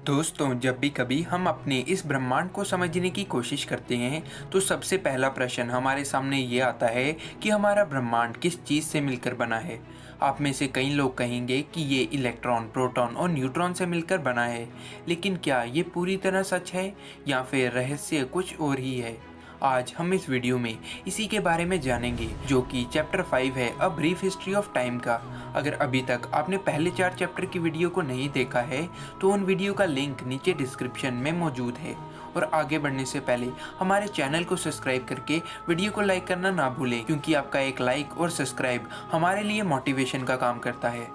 दोस्तों, जब भी कभी हम अपने इस ब्रह्मांड को समझने की कोशिश करते हैं तो सबसे पहला प्रश्न हमारे सामने ये आता है कि हमारा ब्रह्मांड किस चीज़ से मिलकर बना है। आप में से कई लोग कहेंगे कि ये इलेक्ट्रॉन, प्रोटॉन और न्यूट्रॉन से मिलकर बना है, लेकिन क्या ये पूरी तरह सच है या फिर रहस्य कुछ और ही है। आज हम इस वीडियो में इसी के बारे में जानेंगे, जो कि चैप्टर 5 है, a brief history of time का। अगर अभी तक आपने पहले 4 चैप्टर की वीडियो को नहीं देखा है तो उन वीडियो का लिंक नीचे डिस्क्रिप्शन में मौजूद है। और आगे बढ़ने से पहले हमारे चैनल को सब्सक्राइब करके वीडियो को लाइक करना ना भूलें, क्योंकि आपका एक लाइक और सब्सक्राइब हमारे लिए मोटिवेशन का काम करता है।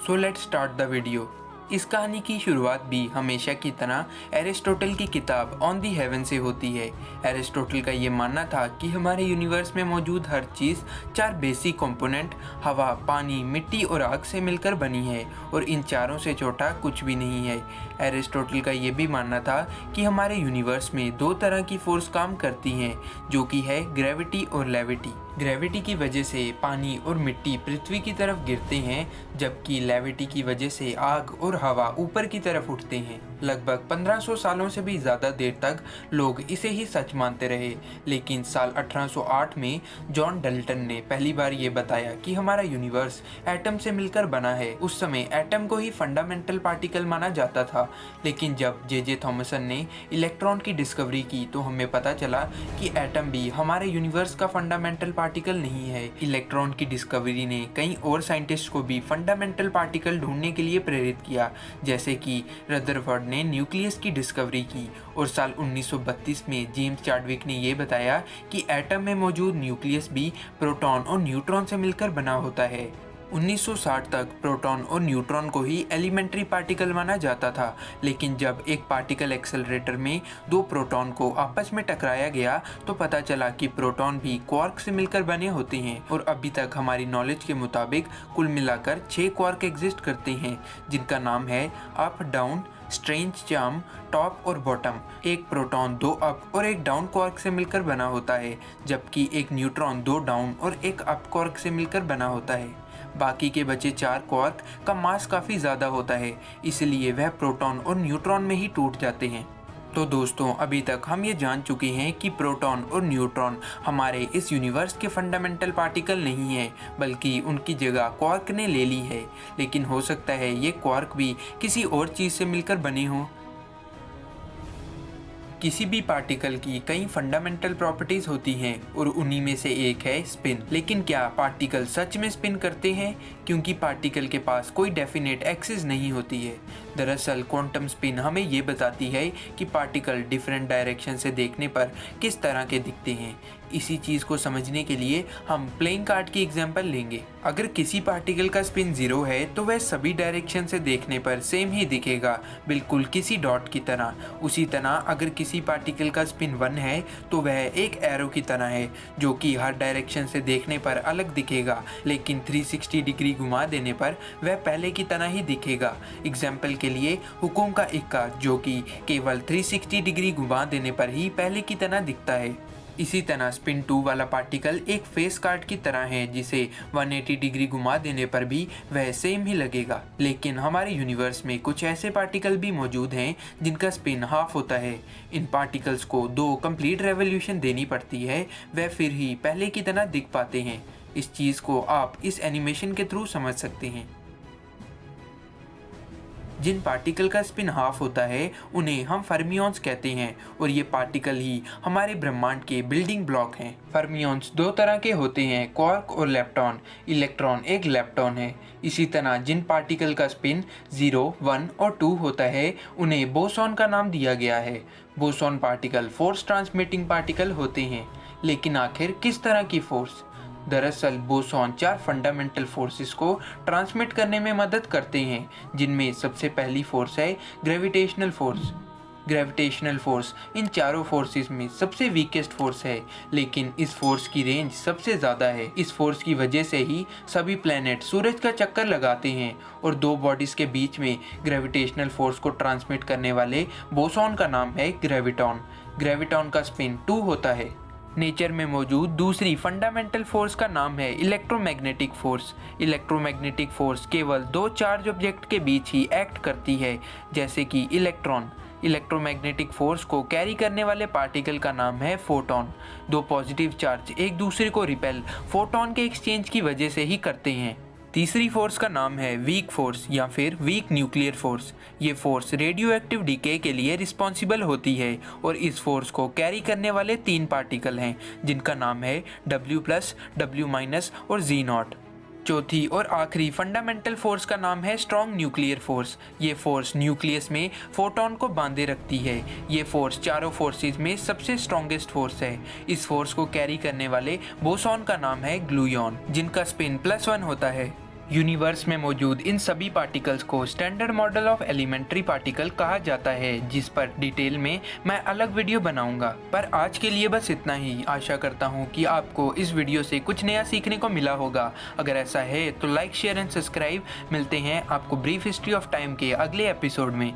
So let's start the video. इस कहानी की शुरुआत भी हमेशा की तरह एरिस्टोटल की किताब ऑन दी हेवन से होती है। एरिस्टोटल का ये मानना था कि हमारे यूनिवर्स में मौजूद हर चीज़ 4 बेसिक कंपोनेंट हवा, पानी, मिट्टी और आग से मिलकर बनी है और इन चारों से छोटा कुछ भी नहीं है। एरिस्टोटल का ये भी मानना था कि हमारे यूनिवर्स में 2 तरह की फोर्स काम करती हैं, जो कि है ग्रेविटी और लेविटी। ग्रेविटी की वजह से पानी और मिट्टी पृथ्वी की तरफ गिरते हैं, जबकि लेविटी की वजह से आग और हवा ऊपर की तरफ उठते हैं। लगभग 1500 सालों से भी ज़्यादा देर तक लोग इसे ही सच मानते रहे, लेकिन साल 1808 में जॉन डल्टन ने पहली बार ये बताया कि हमारा यूनिवर्स एटम से मिलकर बना है। उस समय एटम को ही फंडामेंटल पार्टिकल माना जाता था, लेकिन जब जे थॉमसन ने इलेक्ट्रॉन की डिस्कवरी की तो हमें पता चला कि एटम भी हमारे यूनिवर्स का फंडामेंटल पार्टिकल नहीं है। इलेक्ट्रॉन की डिस्कवरी ने कई और साइंटिस्ट को भी फंडामेंटल पार्टिकल ढूंढने के लिए प्रेरित किया, जैसे कि रदरफोर्ड ने न्यूक्लियस की डिस्कवरी की और साल 1932 में जेम्स चाडविक ने यह बताया कि एटम में मौजूद न्यूक्लियस भी प्रोटॉन और न्यूट्रॉन से मिलकर बना होता है। 1960 तक प्रोटॉन और न्यूट्रॉन को ही एलिमेंट्री पार्टिकल माना जाता था, लेकिन जब एक पार्टिकल एक्सेलरेटर में 2 प्रोटॉन को आपस में टकराया गया तो पता चला कि प्रोटॉन भी क्वार्क से मिलकर बने होते हैं। और अभी तक हमारी नॉलेज के मुताबिक कुल मिलाकर 6 क्वार्क एग्जिस्ट करते हैं, जिनका नाम है up, down, strange charm, top और बॉटम। एक प्रोटॉन 2 अप और 1 डाउन क्वार्क से मिलकर बना होता है, जबकि एक न्यूट्रॉन 2 डाउन और 1 अप क्वार्क से मिलकर बना होता है। बाकी के बचे 4 क्वार्क का मास काफ़ी ज़्यादा होता है, इसलिए वह प्रोटॉन और न्यूट्रॉन में ही टूट जाते हैं। तो दोस्तों, अभी तक हम ये जान चुके हैं कि प्रोटॉन और न्यूट्रॉन हमारे इस यूनिवर्स के फंडामेंटल पार्टिकल नहीं है, बल्कि उनकी जगह क्वार्क ने ले ली है। लेकिन हो सकता है ये क्वार्क भी किसी और चीज़ से मिलकर बने हों। किसी भी पार्टिकल की कई फंडामेंटल प्रॉपर्टीज होती हैं और उन्हीं में से एक है स्पिन। लेकिन क्या पार्टिकल सच में स्पिन करते हैं? क्योंकि पार्टिकल के पास कोई डेफिनेट एक्सिस नहीं होती है। दरअसल क्वांटम स्पिन हमें ये बताती है कि पार्टिकल डिफरेंट डायरेक्शन से देखने पर किस तरह के दिखते हैं। इसी चीज़ को समझने के लिए हम प्लेइंग कार्ड की एग्जांपल लेंगे। अगर किसी पार्टिकल का स्पिन 0 है तो वह सभी डायरेक्शन से देखने पर सेम ही दिखेगा, बिल्कुल किसी डॉट की तरह। उसी तरह अगर किसी पार्टिकल का स्पिन 1 है तो वह एक एरो की तरह है, जो कि हर डायरेक्शन से देखने पर अलग दिखेगा, लेकिन 360 डिग्री घुमा देने पर वह पहले की तरह ही दिखेगा। एग्जाम्पल के लिए हुकुम का इक्का, जो कि केवल 360 डिग्री घुमा देने पर ही पहले की तरह दिखता है। इसी तरह स्पिन 2 वाला पार्टिकल एक फेस कार्ड की तरह है, जिसे 180 डिग्री घुमा देने पर भी वह सेम ही लगेगा। लेकिन हमारे यूनिवर्स में कुछ ऐसे पार्टिकल भी मौजूद हैं जिनका स्पिन हाफ होता है। इन पार्टिकल्स को 2 कंप्लीट रेवोल्यूशन देनी पड़ती है, वह फिर ही पहले की तरह दिख पाते हैं। इस चीज़ को आप इस एनिमेशन के थ्रू समझ सकते हैं। जिन पार्टिकल का स्पिन हाफ होता है उन्हें हम फर्मियॉन्स कहते हैं, और ये पार्टिकल ही हमारे ब्रह्मांड के बिल्डिंग ब्लॉक हैं। फर्मियॉन्स 2 तरह के होते हैं, क्वार्क और लेप्टॉन। इलेक्ट्रॉन एक लेप्टॉन है। इसी तरह जिन पार्टिकल का स्पिन 0, 1 और 2 होता है उन्हें बोसॉन का नाम दिया गया है। Boson particle force transmitting particle होते हैं। लेकिन आखिर किस तरह की फोर्स? दरअसल बोसॉन 4 फंडामेंटल फोर्सेस को ट्रांसमिट करने में मदद करते हैं, जिनमें सबसे पहली फोर्स है gravitational force. Gravitational force in चारों फोर्सेस में सबसे वीकेस्ट फोर्स है, लेकिन इस फोर्स की रेंज सबसे ज़्यादा है। इस फोर्स की वजह से ही सभी प्लैनेट सूरज का चक्कर लगाते हैं, और 2 बॉडीज़ के बीच में ग्रेविटेशनल फोर्स को ट्रांसमिट करने वाले बोसॉन का नाम है ग्रेविटॉन। ग्रेविटॉन का स्पिन 2 होता है। नेचर में मौजूद दूसरी फंडामेंटल फोर्स का नाम है इलेक्ट्रोमैग्नेटिक फोर्स। इलेक्ट्रोमैग्नेटिक फोर्स केवल दो चार्ज ऑब्जेक्ट के बीच ही एक्ट करती है, जैसे कि इलेक्ट्रॉन। इलेक्ट्रोमैग्नेटिक फोर्स को कैरी करने वाले पार्टिकल का नाम है फोटॉन। दो पॉजिटिव चार्ज एक दूसरे को रिपेल फोटॉन के एक्सचेंज की वजह से ही करते हैं। तीसरी फोर्स का नाम है वीक फोर्स या फिर वीक न्यूक्लियर फोर्स। ये फोर्स रेडियो एक्टिव डीके के लिए रिस्पॉन्सिबल होती है और इस फोर्स को कैरी करने वाले तीन पार्टिकल हैं, जिनका नाम है W+, W- और Z0। चौथी और आखिरी फंडामेंटल फोर्स का नाम है स्ट्रॉन्ग न्यूक्लियर फोर्स। ये फोर्स न्यूक्लियस में फोटॉन को बांधे रखती है। ये फोर्स चारों फोर्सेस में सबसे स्ट्रॉन्गेस्ट फोर्स है। इस फोर्स को कैरी करने वाले बोसॉन का नाम है ग्लूयॉन, जिनका स्पिन +1 होता है। यूनिवर्स में मौजूद इन सभी पार्टिकल्स को standard model of elementary particle कहा जाता है, जिस पर डिटेल में मैं अलग वीडियो बनाऊंगा। पर आज के लिए बस इतना ही। आशा करता हूं कि आपको इस वीडियो से कुछ नया सीखने को मिला होगा। अगर ऐसा है तो लाइक, शेयर एंड सब्सक्राइब। मिलते हैं आपको ब्रीफ हिस्ट्री ऑफ टाइम के अगले एपिसोड में।